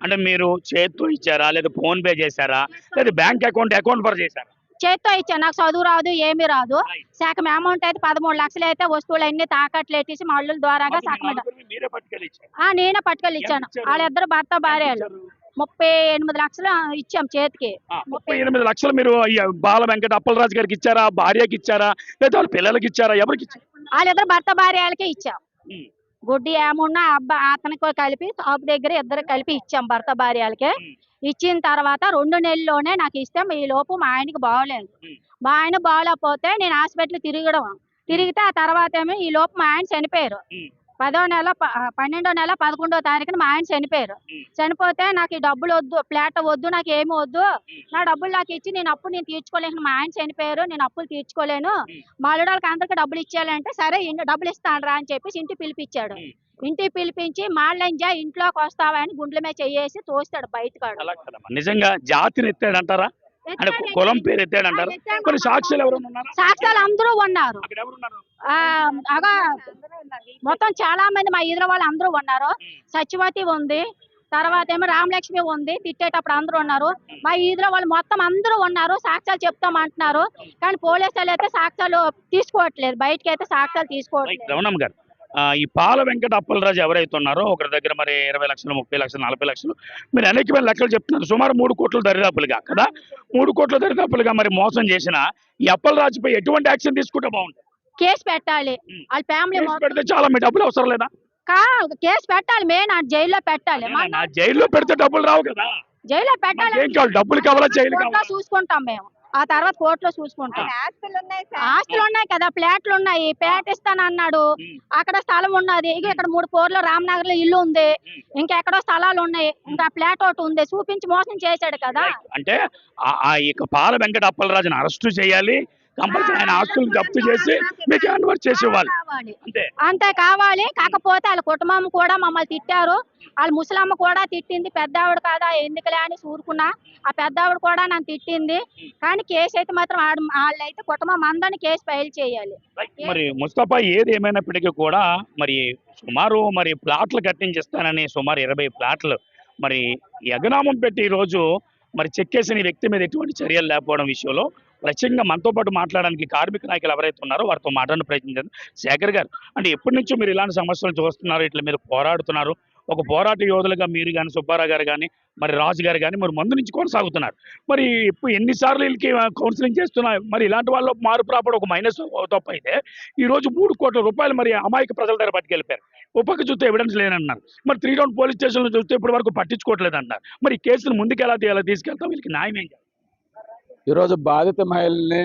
[SPEAKER 1] అంటే మీరు చేతితో ఇచ్చారా, లేదా ఫోన్ పే చేశారా, లేదా బ్యాంక్ అకౌంట్ ఫర్ చేశారా?
[SPEAKER 3] చేత్తో ఇచ్చాను. నాకు చదువు రాదు ఏమీ రాదు. శాఖం అమౌంట్ అయితే 13 లక్షలు అయితే వస్తువులన్నీ తాకట్లు ఎట్టేసి మా అల్లుల ద్వారాగా శాఖం నేనే పట్టుకెళ్ళి ఇచ్చాను. వాళ్ళిద్దరు భర్త భార్యలు 38 లక్షలు ఇచ్చాం చేతికి.
[SPEAKER 1] 38 లక్షలు మీరు బాల వెంకట అప్పలరాజు గారికి ఇచ్చారా, భార్యకి ఇచ్చారా, లేదా వాళ్ళ పిల్లలకి ఇచ్చారా, ఎవరికి ఇచ్చారు?
[SPEAKER 3] వాళ్ళిద్దరు భర్త భార్యలకే ఇచ్చాం. గుడ్డి ఏమున్నా అతనికి కలిపి షాప్ దగ్గర ఇద్దరు కలిపి ఇచ్చాం భర్త భార్యలకే. ఇచ్చిన తర్వాత 2 నెలల్లోనే నాకు ఇస్తే ఈ లోపు మా ఆయనకి బాగోలేదు. మా ఆయన బాగోలేకపోతే నేను హాస్పిటల్ తిరిగితే ఆ తర్వాత ఏమో ఈ లోపు మా ఆయన చనిపోయారు. 10వ నెల 12వ నెల 11వ తారీఖున మా ఆయన చనిపోయారు. చనిపోతే నాకు ఈ డబ్బులు వద్దు, ఫ్లాట్ వద్దు, నాకు ఏమి వద్దు, నా డబ్బులు నాకు ఇచ్చి నేను అప్పులు నేను తీర్చుకోలేను, మా ఆయన చనిపోయారు నేను అప్పులు తీర్చుకోలేను, మా అల్లుడికి అందరికి డబ్బులు ఇచ్చేయాలంటే సరే డబ్బులు ఇస్తాను రా అని చెప్పేసి ఇంటికి పిలిపించాడు. ఇంటికి పిలిపించి మాళ్ళంజా ఇంట్లోకి వస్తావా అని గుండ్ల మీద చెయ్యేసి తోస్తాడు బయటకాడు.
[SPEAKER 1] నిజంగా జాతిని ఎత్తాడంటారా? అంటే కులం పేరు ఎత్తాడు అంటారు. కొన్ని సాక్ష్యాలు ఎవరైనా ఉన్నారా?
[SPEAKER 3] సాక్ష్యాలు అందరూ ఉన్నారు.
[SPEAKER 1] అక్కడ ఎవరు ఉన్నారు?
[SPEAKER 3] అగా మొత్తం చాలా మంది మా ఈదుల వాళ్ళు అందరూ ఉన్నారు. సత్యవతి ఉంది, తర్వాత ఏమో రామలక్ష్మి ఉంది. తిట్టేటప్పుడు అందరూ ఉన్నారు. మా ఈదుల వాళ్ళు మొత్తం అందరూ ఉన్నారు. సాక్ష్యాలు చెప్తామంటున్నారు, కానీ పోలీసులు అయితే సాక్ష్యాలు తీసుకోవట్లేదు. బయటకి అయితే సాక్ష్యాలు తీసుకోవట్లేదు.
[SPEAKER 1] రమణమ్మ గారు, ఈ పాల వెంకట అప్పలరాజు ఎవరైతే ఉన్నారో ఒకరి దగ్గర మరి 20 లక్షలు, 30 లక్షలు, 40 లక్షలు, మీరు అనేకమైన లెక్కలు చెప్తున్నారు. సుమారు 3 కోట్ల దరిదాపులుగా కదా, 3 కోట్ల దరిదాపులుగా మరి మోసం చేసిన ఈ అప్పలరాజుపై ఎటువంటి యాక్షన్ తీసుకుంటే బాగుంటుంది?
[SPEAKER 3] కేసు పెట్టాలి. వాళ్ళ ఫ్యామిలీ
[SPEAKER 1] కేసు పెడితే చాలా మీ డబ్బులు అవసరం లేదా?
[SPEAKER 3] కేసు పెట్టాలి. మెయిన్ జైల్లో పెట్టాలి.
[SPEAKER 1] నా జైల్లో పెడితే డబ్బులు రావు కదా.
[SPEAKER 3] జైల్లో పెట్టాలి.
[SPEAKER 1] ఏం కావాలి? డబ్బులు కావాలా? జైలు కావాలా?
[SPEAKER 3] చూసుకుంటాం మేము. ఆ తర్వాత కోర్టులో చూసుకుంటాం. ఆస్తులు ఉన్నాయి కదా, ఫ్లాట్లు ఉన్నాయి. ఫ్లాట్ ఇస్తాను అన్నాడు. అక్కడ స్థలం ఉన్నది. ఇక్కడ 3 కోర్లు రామనగర్ లో ఇల్లు ఉంది. ఇంకెక్కడో స్థలాలు ఉన్నాయి. ఇంకా ఫ్లాట్ ఒకటి ఉంది. చూపించి మోసం చేశాడు కదా.
[SPEAKER 1] అంటే ఇక పాల వెంకట అప్పలరాజుని అరెస్టు చేయాలి. కంపల్సరీ ఆయన ఆస్తులను జప్తు చేసి మీకు హ్యాండ్ చేసి ఇవ్వాలి.
[SPEAKER 3] అంతే కావాలి. కాకపోతే వాళ్ళ కుటుంబం కూడా మమ్మల్ని తిట్టారు. వాళ్ళ ముసలమ్మ కూడా తిట్టింది. పెద్దావిడ కాదా ఎందుకులే అని ఊరుకున్నా. ఆ పెద్దావిడ కూడా నన్ను తిట్టింది. కానీ కేసు అయితే మాత్రం వాళ్ళైతే కుటుంబం అందరినీ కేసు ఫైల్ చేయాలి.
[SPEAKER 1] మరి ముస్తఫా ఏది ఏమైనప్పటికీ కూడా మరి సుమారు మరి ప్లాట్లు కట్టించిస్తానని సుమారు 20 ప్లాట్లు మరి ఎగనామం పెట్టి ఈ రోజు మరి చెక్కేసిన వ్యక్తి మీద ఎటువంటి చర్యలు లేకపోవడం విషయంలో ప్రత్యేకంగా మనతో పాటు మాట్లాడడానికి కార్మిక నాయకులు ఎవరైతే ఉన్నారో వారితో మాట్లాడిన ప్రయత్నించారు. శేఖర్ గారు, అంటే ఎప్పటి నుంచో మీరు ఇలాంటి సమస్యలు చూస్తున్నారు, ఇట్లా మీరు పోరాడుతున్నారు. ఒక పోరాట యోధులుగా మీరు కానీ, సుబ్బారావు గారు కానీ, మరి రాజు గారు కానీ మరి ముందు నుంచి కొనసాగుతున్నారు. మరి ఇప్పుడు ఎన్నిసార్లు వీళ్ళకి కౌన్సిలింగ్ చేస్తున్నారు. మరి ఇలాంటి వాళ్ళు మార్పు రాపడం ఒక మైనస్ తప్పు అయితే ఈ రోజు 3 కోట్ల రూపాయలు మరి అమాయక ప్రజల దగ్గర పట్టుకెళ్ళిపోయారు. ఉపక చూస్తే ఎవిడెన్స్ లేనన్నారు. మరి 3 టౌన్ పోలీస్ స్టేషన్లో చూస్తే ఇప్పటి వరకు పట్టించుకోవట్లేదు అంటారు. మరి ఈ కేసును ముందుకు ఎలా తీసుకెళ్తాం? వీళ్ళకి న్యాయం ఏం చేయాలి?
[SPEAKER 4] ఈరోజు బాధిత మహిళల్ని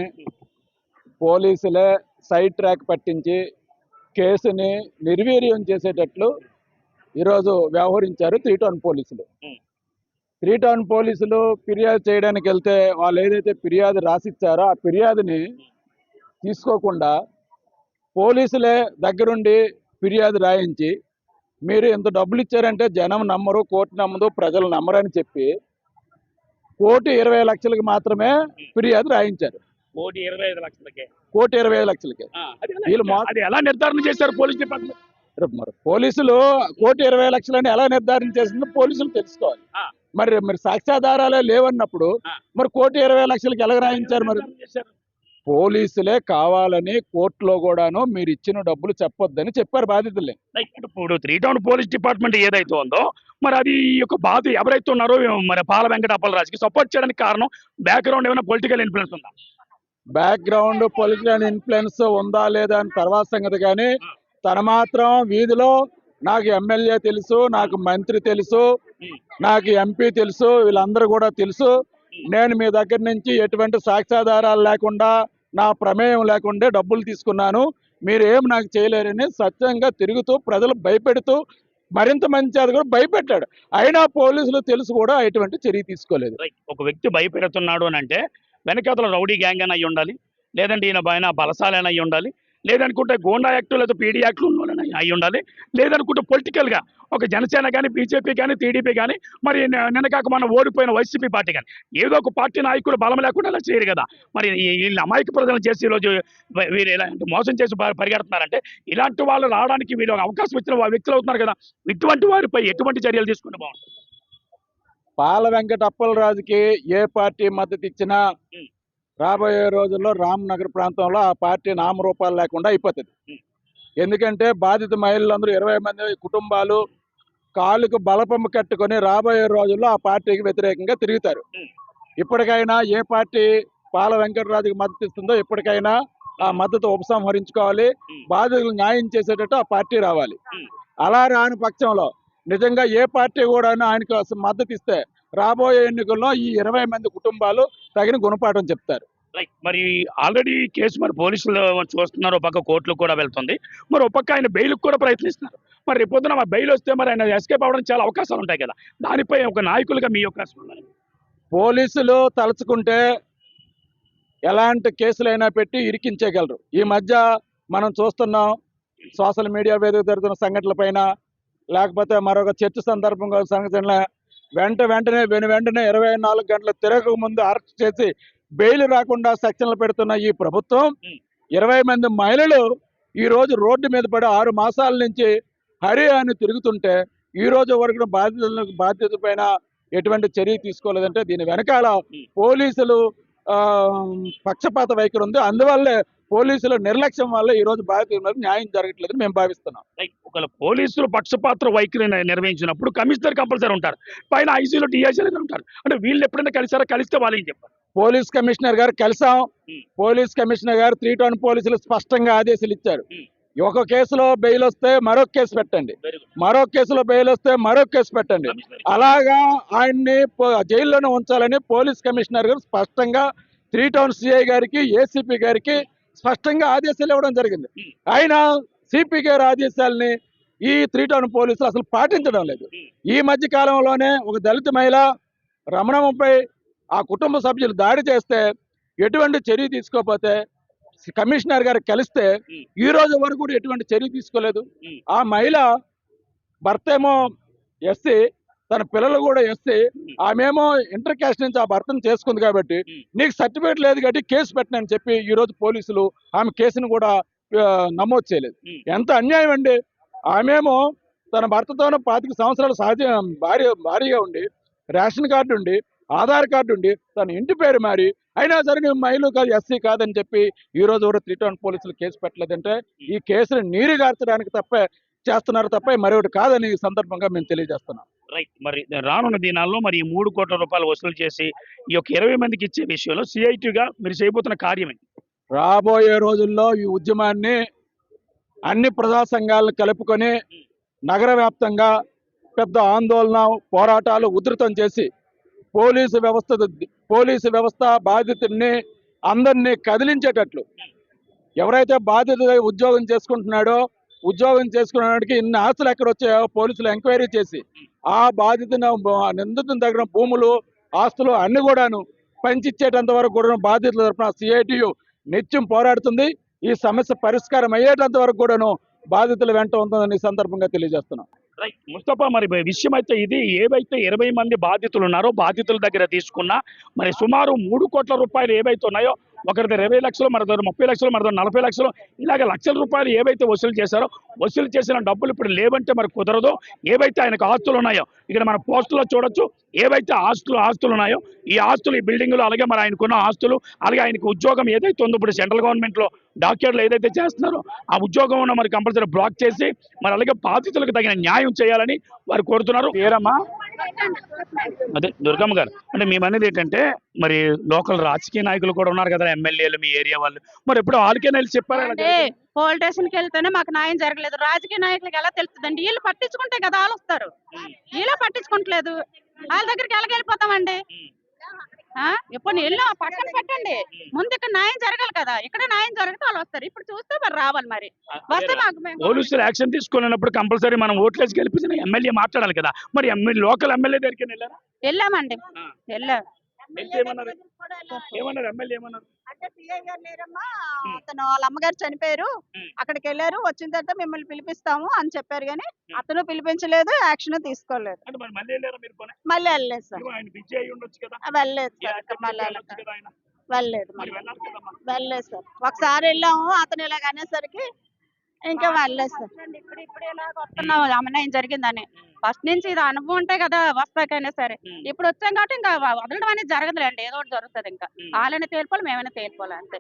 [SPEAKER 4] పోలీసులే సైడ్ ట్రాక్ పట్టించి కేసుని నిర్వీర్యం చేసేటట్లు ఈరోజు వ్యవహరించారు 3 టౌన్ పోలీసులు. 3 టౌన్ పోలీసులు ఫిర్యాదు చేయడానికి వెళ్తే వాళ్ళు ఏదైతే ఫిర్యాదు రాసిచ్చారో ఆ ఫిర్యాదుని తీసుకోకుండా పోలీసులే దగ్గరుండి ఫిర్యాదు రాయించి మీరు ఇంత డబ్బులు ఇచ్చారంటే జనం నమ్మరు, కోర్టు నమ్మదు, ప్రజలు నమ్మరని చెప్పి 1,20,00,000కి మాత్రమే ఫిర్యాదు రాయించారు. 1,25,00,000 లక్షలకి వీళ్ళు
[SPEAKER 1] అది ఎలా నిర్ధారణ చేశారు పోలీస్ డిపార్ట్మెంట్?
[SPEAKER 4] మరి పోలీసులు 1,20,00,000 అని ఎలా నిర్ధారణ చేసిందో పోలీసులు తెలుసుకోవాలి. మరి సాక్ష్యాధారాలే లేవన్నప్పుడు మరి 1,20,00,000కి ఎలా రాయించారు? మరి పోలీసులే కావాలని కోర్టులో కూడాను మీరు ఇచ్చిన డబ్బులు చెప్పొద్దని చెప్పారు బాధితులే.
[SPEAKER 1] ఇప్పుడు 3 టౌన్ పోలీస్ డిపార్ట్మెంట్ ఏదైతే ఉందో మరి అది ఈ యొక్క బాధ ఎవరైతే ఉన్నారో మరి పాల వెంకట అప్పలరాజుకి సపోర్ట్ చేయడానికి కారణం బ్యాక్గ్రౌండ్ ఏమైనా పొలిటికల్ ఇన్ఫ్లుయెన్స్ ఉందా?
[SPEAKER 4] బ్యాక్గ్రౌండ్ పొలిటికల్ ఇన్ఫ్లుయెన్స్ ఉందా లేదా అని తర్వాత సంగతి, కానీ తన మాత్రం వీధిలో నాకు ఎమ్మెల్యే తెలుసు, నాకు మంత్రి తెలుసు, నాకు ఎంపీ తెలుసు, వీళ్ళందరూ కూడా తెలుసు. నేను మీ దగ్గర నుంచి ఎటువంటి సాక్ష్యాధారాలు లేకుండా నా ప్రమేయం లేకుండా డబ్బులు తీసుకున్నాను, మీరు ఏం నాకు చేయలేరని సత్యంగా తిరుగుతూ ప్రజలు భయపెడుతూ మరింత మంచి అది కూడా భయపెట్టాడు. అయినా పోలీసులు తెలుసు కూడా ఎటువంటి చర్య తీసుకోలేదు.
[SPEAKER 1] ఒక వ్యక్తి భయపెడుతున్నాడు అని అంటే వెనకాతల రౌడీ గ్యాంగ్ అని అయి ఉండాలి, లేదంటే ఈయన పైన బలసాలైన అయి ఉండాలి, లేదనుకుంటే గోండా యాక్టు లేదా పీడీ యాక్ట్లు అయి ఉండాలి, లేదనుకుంటే పొలిటికల్గా ఒక జనసేన కానీ, బీజేపీ కానీ, టీడీపీ కానీ, మరి నిన్నకాక మనం ఓడిపోయిన వైసీపీ పార్టీ కానీ ఏదో ఒక పార్టీ నాయకుడు బలం లేకుండా అలా చేయరు కదా. మరి వీళ్ళు అమాయక ప్రజలను చేసి ఈరోజు వీరు ఇలాంటి మోసం చేసి పరిగెడుతున్నారంటే ఇలాంటి వాళ్ళు రావడానికి వీళ్ళు అవకాశం ఇచ్చిన వ్యక్తులు అవుతున్నారు కదా. ఇటువంటి వారిపై ఎటువంటి చర్యలు తీసుకుంటే బాగుంటుంది?
[SPEAKER 4] పాల వెంకట అప్పలరాజుకి ఏ పార్టీ మద్దతు ఇచ్చినా రాబోయే రోజుల్లో రామ్నగర్ ప్రాంతంలో ఆ పార్టీ నామరూపాలు లేకుండా అయిపోతుంది. ఎందుకంటే బాధిత మహిళలందరూ 20 మంది కుటుంబాలు కాలుకు బలపమ్మ కట్టుకొని రాబోయే రోజుల్లో ఆ పార్టీకి వ్యతిరేకంగా తిరుగుతారు. ఇప్పటికైనా ఏ పార్టీ పాల వెంకటరాజుకి మద్దతు ఇస్తుందో ఇప్పటికైనా ఆ మద్దతు ఉపసంహరించుకోవాలి. బాధితులు న్యాయం చేసేటట్టు ఆ పార్టీ రావాలి. అలా రాని పక్షంలో నిజంగా ఏ పార్టీ కూడా ఆయనకు మద్దతు ఇస్తే రాబోయే ఎన్నికల్లో ఈ 20 మంది కుటుంబాలు తగిన గుణపాఠం చెప్తారు.
[SPEAKER 1] మరి ఆల్రెడీ కేసు మరి పోలీసులు చూస్తున్నారు, ఒక పక్క కోర్టులకు కూడా వెళ్తుంది, మరి ఒక పక్క ఆయన బెయిల్కి కూడా ప్రయత్నిస్తున్నారు. మరి రేపు పొద్దున మరి బెయిల్ వస్తే మరి ఆయన ఎస్కేప్ అవ్వడానికి చాలా అవకాశాలు ఉంటాయి కదా. దానిపై ఒక నాయకులుగా మీ అవకాశం ఉండాలి.
[SPEAKER 4] పోలీసులు తలుచుకుంటే ఎలాంటి కేసులైనా పెట్టి ఇరికించేయగలరు. ఈ మధ్య మనం చూస్తున్నాం సోషల్ మీడియా వేదిక జరుగుతున్న సంఘటనల పైన, లేకపోతే మరొక చర్చ సందర్భంగా సంఘటన వెంటనే వెంటనే 24 గంటలు తిరగక ముందు అరెస్ట్ చేసి బెయిల్ రాకుండా సెక్షన్లు పెడుతున్న ఈ ప్రభుత్వం 20 మంది మహిళలు ఈ రోజు రోడ్డు మీద పడి 6 మాసాల నుంచి హరి అని తిరుగుతుంటే ఈ రోజు వరకు బాధ్యత పైన ఎటువంటి చర్య తీసుకోలేదంటే దీని వెనకాల పోలీసులు పక్షపాత వైఖరి ఉంది. అందువల్లే పోలీసుల నిర్లక్ష్యం వల్ల ఈ రోజు బాధితులకు న్యాయం జరగట్లేదు మేము భావిస్తున్నాం.
[SPEAKER 1] ఒకవేళ పోలీసులు పక్షపాత వైఖరి నిర్వహించినప్పుడు కమిషనర్ కంపల్సరీ ఉంటారు, పైన ఐసీలో డిఐసీలు ఉంటారు. అంటే వీళ్ళు ఎప్పుడైనా కలిసారా? కలిస్తే వాళ్ళకి చెప్పారు.
[SPEAKER 4] పోలీస్ కమిషనర్ గారు కలిసాం. పోలీస్ కమిషనర్ గారు 3 టౌన్ పోలీసులు స్పష్టంగా ఆదేశాలు ఇచ్చారు. ఒక కేసులో బెయిల్ వస్తే మరొక కేసు పెట్టండి, మరొక కేసులో బెయిల్ వస్తే మరొక కేసు పెట్టండి, అలాగా ఆయన్ని జైల్లోనే ఉంచాలని పోలీస్ కమిషనర్ గారు స్పష్టంగా 3 టౌన్ సిఐ గారికి ఏసీపీ గారికి స్పష్టంగా ఆదేశాలు ఇవ్వడం జరిగింది. ఆయన సిపి గారి ఆదేశాలని ఈ 3 టౌన్ పోలీసులు అసలు పాటించడం లేదు. ఈ మధ్య కాలంలోనే ఒక దళిత మహిళ రమణమ్మపై ఆ కుటుంబ సభ్యులు దాడి చేస్తే ఎటువంటి చర్య తీసుకోకపోతే కమిషనర్ గారు కలిస్తే ఈ రోజు వరకు కూడా ఎటువంటి చర్య తీసుకోలేదు. ఆ మహిళ భర్త ఏమో ఎస్సీ, తన పిల్లలు కూడా ఎస్సీ, ఆమెమో ఇంటర్ క్యాస్ట్ నుంచి ఆ భర్తను చేసుకుంది కాబట్టి నీకు సర్టిఫికేట్ లేదు కాబట్టి కేసు పెట్టనని చెప్పి ఈ రోజు పోలీసులు ఆమె కేసును కూడా నమోదు చేయలేదు. ఎంత అన్యాయం అండి. ఆమెమో తన భర్తతోనూ 25 సంవత్సరాలు భార్యగా ఉండి రేషన్ కార్డు ఉండి ఆధార్ కార్డు ఉండి తన ఇంటి పేరు మారి అయినా సరే నువ్వు మహిళ కాదు ఎస్సీ కాదని చెప్పి ఈ రోజు కూడా 3 టౌన్ పోలీసులు కేసు పెట్టలేదంటే ఈ కేసును నీరు గార్చడానికి చేస్తున్నారు తప్ప మరొకటి కాదని ఈ సందర్భంగా మేము తెలియజేస్తున్నాం.
[SPEAKER 1] రైట్. మరి రానున్న దినాల్లో మరి 3 కోట్ల రూపాయలు వసూలు చేసి ఈ యొక్క 20 మందికి ఇచ్చే విషయంలో సిఐటిగా మీరు చేయబోతున్న కార్యమే.
[SPEAKER 4] రాబోయే రోజుల్లో ఈ ఉద్యమాన్ని అన్ని ప్రజా సంఘాలను కలుపుకొని నగర వ్యాప్తంగా పెద్ద ఆందోళన పోరాటాలు ఉధృతం చేసి పోలీసు వ్యవస్థ బాధితుల్ని అందరినీ కదిలించేటట్లు, ఎవరైతే బాధిత ఉద్యోగం చేసుకుంటున్నాడో ఉద్యోగం చేసుకునేవాడికి ఇన్ని ఆస్తులు ఎక్కడ వచ్చాయో పోలీసులు ఎంక్వైరీ చేసి ఆ నిందితుని దగ్గర భూములు ఆస్తులు అన్ని కూడాను పంచిచ్చేటంత వరకు కూడా బాధితుల తరఫున సిఐటియు నిత్యం పోరాడుతుంది. ఈ సమస్య పరిష్కారం అయ్యేటంత వరకు కూడాను బాధితుల వెంట ఉంటుందని ఈ సందర్భంగా తెలియజేస్తున్నాం.
[SPEAKER 1] రైట్ ముస్తఫా, మరి విషయం అయితే ఇది, ఏవైతే 20 మంది బాధితులు ఉన్నారో బాధితుల దగ్గర తీసుకున్న మరి సుమారు 3 కోట్ల రూపాయలు ఏవైతే ఉన్నాయో, ఒకరిది 20 లక్షలు, మరొకరు 30 లక్షలు, మరొకరు 40 లక్షలు, ఇలాగ లక్షల రూపాయలు ఏవైతే వసూలు చేశారో వసూలు చేసిన డబ్బులు ఇప్పుడు లేవంటే మరి కుదరదు. ఏవైతే ఆయనకు ఆస్తులు ఉన్నాయో ఇక్కడ మన పోస్టులో చూడొచ్చు, ఏవైతే ఆస్తులు ఉన్నాయో ఈ ఆస్తులు, ఈ బిల్డింగ్లు, అలాగే మరి ఆయనకున్న ఆస్తులు, అలాగే ఆయనకు ఉద్యోగం ఏదైతే ఉందో ఇప్పుడు సెంట్రల్ గవర్నమెంట్లో డాక్టర్లు ఏదైతే చేస్తున్నారో ఆ ఉద్యోగం ఉన్న మరి కంపల్సరీ బ్లాక్ చేసి మరి అలాగే బాధితులకు తగిన న్యాయం చేయాలని వారు కోరుతున్నారు. ఏరమ్మా అదే దుర్గమ్మ గారు, అంటే మేము అనేది ఏంటంటే మరి లోకల్ రాజకీయ నాయకులు కూడా ఉన్నారు కదా, ఎమ్మెల్యేలు, మీ ఏరియా వాళ్ళు, మరి ఎప్పుడు వాళ్ళకే వెళ్ళి చెప్పారా?
[SPEAKER 2] పోలీస్ స్టేషన్కి వెళ్తేనే మాకు న్యాయం జరగలేదు. రాజకీయ నాయకులకు ఎలా తెలుస్తుందండి? వీళ్ళు పట్టించుకుంటే కదా వాళ్ళు వస్తారు, వీళ్ళే పట్టించుకుంటలేదు. వాళ్ళ దగ్గరికి వెళ్ళిపోతామండి. ఇప్పుడు ఇల్లు పక్కన పెట్టండి, ముందు ఇక్కడ న్యాయం జరగాలి కదా. ఇక్కడ న్యాయం జరిగితే వాళ్ళు వస్తారు. ఇప్పుడు చూస్తే మరి రావాలి, మరి వస్తే మాకు
[SPEAKER 1] పోలీసులు యాక్షన్ తీసుకున్నప్పుడు కంపల్సరీ మనం ఓట్లేసి గెలిపించిన ఎమ్మెల్యే మాట్లాడాలి కదా. మరి లోకల్ ఎమ్మెల్యే దగ్గరికి
[SPEAKER 2] వెళ్ళామండి.
[SPEAKER 1] ఏమన్నారు ఎమ్మెల్యే? ఏమన్నారు
[SPEAKER 2] అంటే సిఐ గారు లేరమ్మా, అతను వాళ్ళ అమ్మగారు చనిపోయారు, అక్కడికి వెళ్ళారు, వచ్చిన తర్వాత మిమ్మల్ని పిలిపిస్తాము అని చెప్పారు. కానీ అతను పిలిపించలేదు, యాక్షన్ తీసుకోలేదు. మళ్ళీ వెళ్ళలేదు సార్, వెళ్ళలేదు సార్, మళ్ళీ వెళ్ళలేదు సార్. ఒకసారి వెళ్ళాము, అతను ఇలాగ అనేసరికి ఇంకా వెళ్ళలేదు సార్. ఇప్పుడు ఇలాగ వస్తున్నాము అన్యాయం జరిగిందని. ఫస్ట్ నుంచి ఇది అనుభవం ఉంటాయి కదా వస్తాకైనా సరే. ఇప్పుడు వచ్చాం కాబట్టి ఇంకా వదలడం అనేది జరగదులేండి, ఏదో ఒకటి జరుగుతుంది. ఇంకా వాళ్ళని తేలిపోవాలి, మేమైనా తేలిపోవాలి, అంతే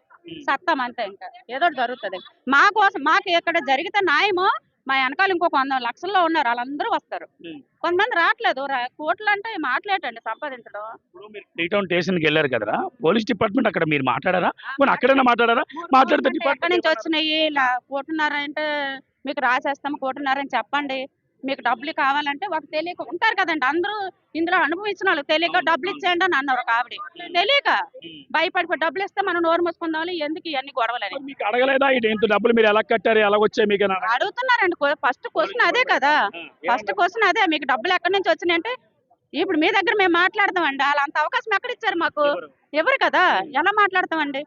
[SPEAKER 2] సత్తం అంతే. ఇంకా ఏదో ఒకటి జరుగుతుంది. మా కోసం మాకు ఇక్కడ జరిగితే న్యాయము, మా వెనకాల ఇంకొక 100 లక్షల్లో ఉన్నారు, వాళ్ళందరూ వస్తారు. కొంతమంది రావట్లేదు. కోట్లు అంటే మాట్లాడండి సంపాదించడం.
[SPEAKER 1] 3 టౌన్ స్టేషన్కి వెళ్ళారు కదా, పోలీస్ డిపార్ట్మెంట్ అక్కడ మీరు మాట్లాడారా? అక్కడైనా మాట్లాడారా? మాట్లాడితే
[SPEAKER 2] ఎక్కడి నుంచి వచ్చినాయి కోటున్నారా అంటే మీకు రాసేస్తాము, కోటున్నారని చెప్పండి, మీకు డబ్బులు కావాలంటే ఒక తెలియక ఉంటారు కదండి. అందరూ ఇందులో అనుభవించిన వాళ్ళు తెలియక డబ్బులు ఇచ్చేయండి అని అన్నారు. ఆవిడ తెలియక భయపడిపోయి డబ్బులు ఇస్తే మనం నోరు మూసుకుందాం, ఎందుకు ఇవన్నీ గొడవలని.
[SPEAKER 1] మీకు అడగలేదా ఇంత డబ్బులు మీరు ఎలా కట్టారు, ఎలా వచ్చాయి మీకు
[SPEAKER 2] అడుగుతున్నారండి. ఫస్ట్ క్వశ్చన్ అదే కదా, ఫస్ట్ క్వశ్చన్ అదే, మీకు డబ్బులు ఎక్కడి నుంచి వచ్చినాయి అంటే ఇప్పుడు మీ దగ్గర మేము మాట్లాడతామండి. వాళ్ళు అంత అవకాశం ఎక్కడ ఇచ్చారు మాకు? ఎవరు కదా, ఎలా మాట్లాడతామండి?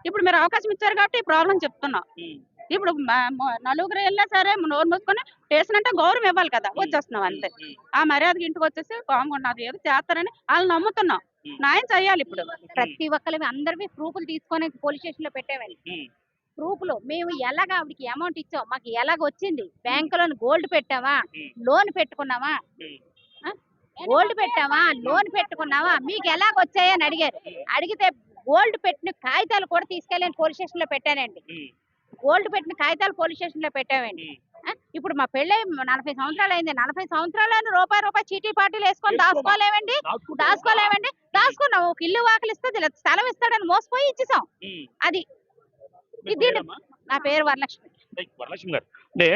[SPEAKER 2] ఇప్పుడు మీరు అవకాశం ఇచ్చారు కాబట్టి ఈ ప్రాబ్లం చెప్తున్నా. ఇప్పుడు నలుగురు వెళ్ళినా సరే నోరు మూసుకొని స్టేషన్ అంటే గౌరవం ఇవ్వాలి కదా, వచ్చేస్తున్నాం అంతే. ఆ మర్యాదకి ఇంటికి వచ్చేసి బాగున్నది ఏదో చేస్తారని వాళ్ళు నమ్ముతున్నాం, న్యాయం చేయాలి. ఇప్పుడు
[SPEAKER 3] ప్రతి ఒక్కరి అందరివి ప్రూఫ్లు తీసుకొని పోలీస్ స్టేషన్ లో పెట్టేవాళ్ళు. ప్రూఫ్లు మేము ఎలాగ ఆవిడకి అమౌంట్ ఇచ్చాం, మాకు ఎలాగ వచ్చింది, బ్యాంకులో గోల్డ్ పెట్టావా, లోన్ పెట్టుకున్నావా, గోల్డ్ పెట్టావా, లోన్ పెట్టుకున్నావా, మీకు ఎలాగ వచ్చాయని అడిగారు. అడిగితే గోల్డ్ పెట్టిన కాగితాలు కూడా తీసుకెళ్ళి పోలీస్ స్టేషన్ లో పెట్టానండి. గోల్డ్ పెట్టిన కాగితాలు పోలీస్ స్టేషన్ లో పెట్టామండి. ఇప్పుడు మా పెళ్ళై 40 సంవత్సరాలు అయింది. 40 సంవత్సరాలు రూపాయి చీటీ పార్టీలు వేసుకొని దాచుకోలేమండి. దాచుకున్నాం. ఒక ఇల్లు వాకిలి ఇస్తే స్థలం ఇస్తాడని మోసపోయి ఇచ్చేసాం. అది నా పేరు వరలక్ష్మి.
[SPEAKER 1] వరలక్ష్మి గారు అంటే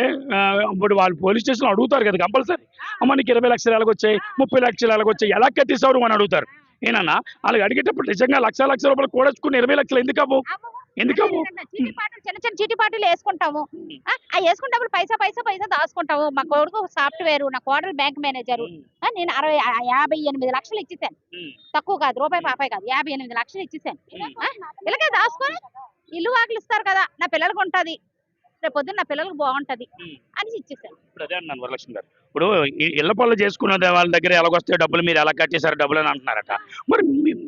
[SPEAKER 1] ఇప్పుడు వాళ్ళు పోలీస్ స్టేషన్ అడుగుతారు కదా కంపల్సరీ, అమ్మ నీకు 20 లక్షలు ఎలాగొచ్చాయి, 30 లక్షలు ఎలాగొచ్చాయి, ఎలా కట్టిస్తారు అని అడుగుతారు. ఏనన్నా వాళ్ళకి అడిగేటప్పుడు నిజంగా లక్ష రూపాయలు కూడచుకుని 20 లక్షలు ఎందుకు
[SPEAKER 3] చిన్న చిన్న చీటీ పార్టీలు వేసుకుంటాము. ఆ వేసుకుంటప్పుడు పైసా దాచుకుంటాము. మా కొడుకు సాఫ్ట్వేర్, నా కోడలు బ్యాంక్ మేనేజర్. నేను 58 లక్షలు ఇచ్చేసాను. తక్కువ కాదు, రూపాయి పాపాయి కాదు, 58 లక్షలు ఇచ్చేసాను. ఇలాగే దాచుకొని ఇల్లు వాకిలు ఇస్తారు కదా, నా పిల్లలకు ఉంటది, రేపు పొద్దున్న నా పిల్లలకు బాగుంటది అని ఇచ్చేసాను.
[SPEAKER 1] ఇప్పుడు అదే అన్నాను వరలక్ష్మి గారు, ఇప్పుడు ఇళ్ల పనులు చేసుకున్న వాళ్ళ దగ్గర ఎలాగొస్తే డబ్బులు, మీరు ఎలా కట్టేశారు డబ్బులు అని అంటున్నారట. మరి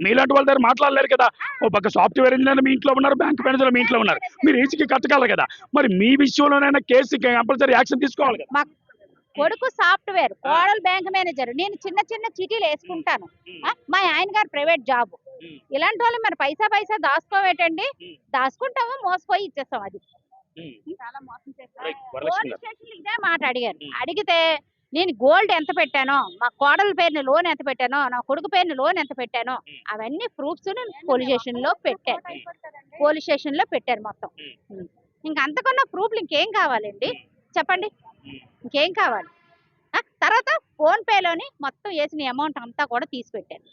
[SPEAKER 1] మీలాంటి వాళ్ళ దగ్గర మాట్లాడలేరు కదా. ఓ పక్క సాఫ్ట్వేర్ ఇంజనీర్ మీ ఇంట్లో ఉన్నారు, బ్యాంక్ మేనేజర్ మీ ఇంట్లో ఉన్నారు, మీరు ఈజీకి కట్టగలరు కదా. మరి మీ విషయంలోనైనా కేసు కంపల్సరీ యాక్షన్ తీసుకోవాలి కదా.
[SPEAKER 3] మా కొడుకు సాఫ్ట్వేర్, కోడలు బ్యాంక్ మేనేజర్, నేను చిన్న చిన్న చీటీలు వేసుకుంటాను. మా ఆయన గారు ప్రైవేట్ జాబ్. ఇలాంటి వాళ్ళు మరి పైసా దాచుకోవేటండి, దాచుకుంటాము, మోసపోయి ఇచ్చేస్తాం. అది చాలా మోసం చేస్తాం. పోలీస్ స్టేషన్ ఇదే మాట అడిగారు. అడిగితే నేను గోల్డ్ ఎంత పెట్టానో, మా కోడల పేరుని లోన్ ఎంత పెట్టానో, నా కొడుకు పేరుని లోన్ ఎంత పెట్టానో అవన్నీ ప్రూఫ్స్ పోలీస్ స్టేషన్ లో పెట్టారు మొత్తం. ఇంకా అంతకన్నా ప్రూఫ్లు ఇంకేం కావాలండి చెప్పండి, ఇంకేం కావాలి? తర్వాత ఫోన్ పేలోని మొత్తం వేసిన అమౌంట్ అంతా కూడా తీసి పెట్టాను.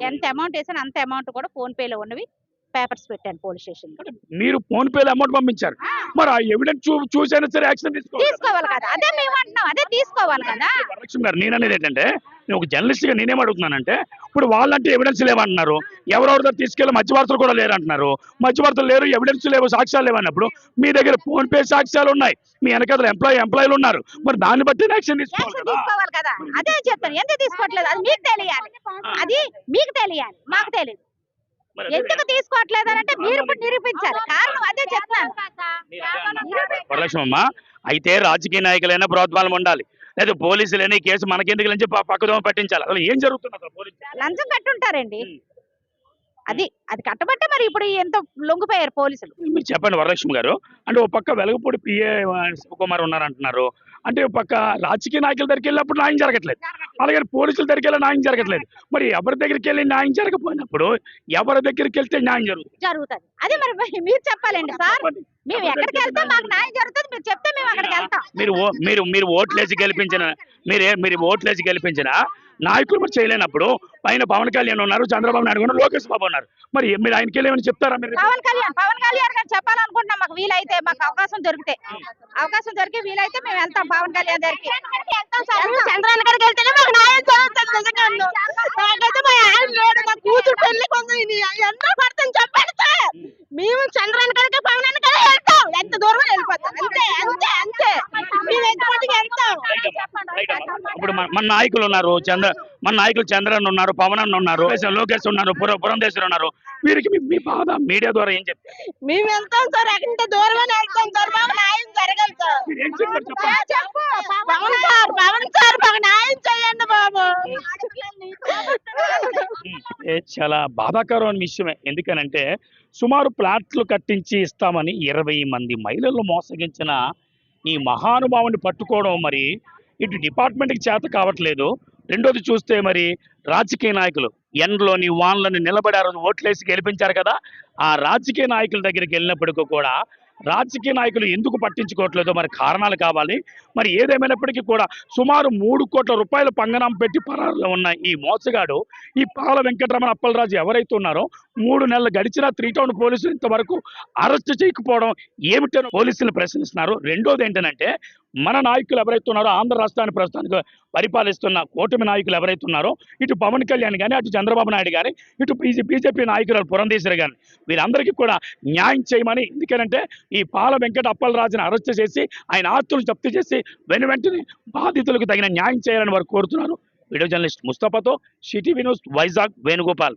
[SPEAKER 3] ఎంత అమౌంట్ వేసాను అంత అమౌంట్ కూడా ఫోన్ పేలో ఉన్నవి పేపర్స్ పెట్టాను పోలీస్ స్టేషన్.
[SPEAKER 1] మీరు ఫోన్ పేలో అమౌంట్ పంపించారు, మరి ఆ ఎవిడెన్స్ చూసైనా సరే యాక్షన్
[SPEAKER 3] తీసుకోవాలి కదా. అదే మేము అంటున్నాం, అదే తీసుకోవాలి కదా.
[SPEAKER 1] వరలక్ష్మి గారు, నేను అనేది ఏంటంటే, నేను ఒక జర్నలిస్ట్ గా నేనేం అడుగుతున్నానంటే, ఇప్పుడు వాళ్ళంటే ఎవిడెన్స్ లేవంటున్నారు, ఎవరెవరితో తీసుకెళ్ళి మధ్యవర్తులు కూడా లేరంటున్నారు, మధ్యవర్తులు లేరు, ఎవిడెన్స్ లేవు, సాక్ష్యాలు లేవన్నప్పుడు మీ దగ్గర ఫోన్ పే సాక్ష్యాలు ఉన్నాయి, మీ వెనకాల ఎంప్లాయీలు ఉన్నారు, మరి దాన్ని బట్టి యాక్షన్
[SPEAKER 3] తీసుకోవాలి కదా. అదే చెప్తాను, ఎందుకు తీసుకోవట్లేదు అది మీకు తెలియాలి, అది మీకు తెలియాలి, మాకు తెలియదు. ఎందుకు తీసుకోవట్లేదు అంటే మీరు ఇప్పుడు నిరూపించాలి, కారణం అదే చెప్తాను.
[SPEAKER 1] వరలక్ష్మమ్మ, అయితే రాజకీయ నాయకులైనా ప్రోత్సాహం ఉండాలి, లేదా పోలీసులైనా ఈ కేసు మనకెందుకు నుంచి పక్కదోమ పట్టించాలి. అసలు ఏం జరుగుతుంది అసలు?
[SPEAKER 3] లంచం కట్టుంటారండి, అది కట్టబట్టే మరి ఇప్పుడు ఎంత లొంగిపోయారు పోలీసులు.
[SPEAKER 1] మీరు చెప్పండి వరలక్ష్మి గారు, అంటే ఒక పక్క వెలగపూడి పిఏ శివకుమార్ ఉన్నారంటున్నారు, అంటే ఒక పక్క రాజకీయ నాయకుల దగ్గరికి వెళ్ళినప్పుడు న్యాయం జరగట్లేదు, అలాగే పోలీసుల దగ్గరికి వెళ్ళి న్యాయం జరగట్లేదు. మరి ఎవరి దగ్గరికి వెళ్ళి న్యాయం జరగకపోయినప్పుడు ఎవరి దగ్గరికి వెళ్తే న్యాయం జరుగుతుంది?
[SPEAKER 3] అదే మరి మీరు చెప్పాలండి సార్. మేము ఎక్కడికి వెళ్తాం మాకు న్యాయం జరుగుతుంది, మీరు చెప్తే మేము అక్కడికి వెళ్తాం.
[SPEAKER 1] మీరు ఓట్లేసి గెలిపించిన నాయకులు మరి చేయలేనప్పుడు పైన పవన్ కళ్యాణ్ ఉన్నారు, చంద్రబాబు నాయుడు ఉన్నారు, లోకేష్ బాబు ఉన్నారు, మరి మీరు ఆయనకి వెళ్ళేమని చెప్తారా? మీరు
[SPEAKER 3] పవన్ కళ్యాణ్ గారు చెప్పాలనుకుంటున్నాం, మాకు వీలైతే, మాకు అవకాశం దొరికి వీలైతే మేము వెళ్తాం పవన్ కళ్యాణ్ గారికి. చంద్రబాబు గారికి వెళ్తేనే మాకు న్యాయం జరుగుతుంది. కూతురు పెళ్లి ఎన్నో పడుతుంది చెప్పండి సార్, మేము చంద్రబాబు గారికి పవన్ గారికి వెళ్తాం, ఎంత దూరం వెళ్ళిపోతాం, అంతే అంతే అంతే, మేము ఎంతమందికి వెళ్తాం.
[SPEAKER 1] ఇప్పుడు మన నాయకులు ఉన్నారు, మన నాయకులు చంద్రన్ ఉన్నారు, పవన్ అన్న ఉన్నారు, లోకేష్ ఉన్నారు, పురంధేశ్వరి ఉన్నారు, వీరికి మీ బాధ మీడియా ద్వారా ఏం చెప్తారు?
[SPEAKER 3] మేము వెళ్తాం సార్, ఎంత దూరం వెళ్తాం సార్, మాకు న్యాయం జరగదు సార్. పవన్ సార్ మాకు న్యాయం చేయండి బాబు.
[SPEAKER 1] చాలా బాధాకరమైన విషయమే, ఎందుకనంటే సుమారు ప్లాట్లు కట్టించి ఇస్తామని 20 మంది మహిళలు మోసగించిన ఈ మహానుభావుని పట్టుకోవడం మరి ఇటు డిపార్ట్మెంట్కి చేత కావట్లేదు. రెండోది చూస్తే మరి రాజకీయ నాయకులు ఎండ్లోని వాన్లని నిలబడి ఆ రోజు ఓట్లేసి గెలిపించారు కదా, ఆ రాజకీయ నాయకుల దగ్గరికి వెళ్ళినప్పటికీ కూడా రాజకీయ నాయకులు ఎందుకు పట్టించుకోవట్లేదో మరి కారణాలు కావాలి. మరి ఏదేమైనప్పటికీ కూడా సుమారు 3 కోట్ల రూపాయలు పంగనాం పెట్టి పరారులో ఉన్న ఈ మోసగాడు, ఈ పాల వెంకటరమణ అప్పలరాజు ఎవరైతే ఉన్నారో 3 నెలలు గడిచినా 3 టౌన్ పోలీసులు ఇంతవరకు అరెస్ట్ చేయకపోవడం ఏమిటని పోలీసులు ప్రశ్నిస్తున్నారు. రెండోది ఏంటంటే మన నాయకులు ఎవరైతే ఉన్నారో ఆంధ్ర రాష్ట్రాన్ని ప్రస్తుతానికి పరిపాలిస్తున్న కూటమి నాయకులు ఎవరైతే ఉన్నారో ఇటు పవన్ కళ్యాణ్ కానీ అటు చంద్రబాబు నాయుడు కానీ ఇటు బీజేపీ నాయకులు పురంధేశ్వరి కానీ వీరందరికీ కూడా న్యాయం చేయమని, ఎందుకంటే ఈ పాల వెంకట అప్పలరాజుని అరెస్ట్ చేసి ఆయన ఆస్తులు జప్తు చేసి వెంటనే బాధితులకు తగిన న్యాయం చేయాలని వారు కోరుతున్నారు. వీడియో జర్నలిస్ట్ ముస్తఫాతో సిటీ న్యూస్ వైజాగ్ వేణుగోపాల్.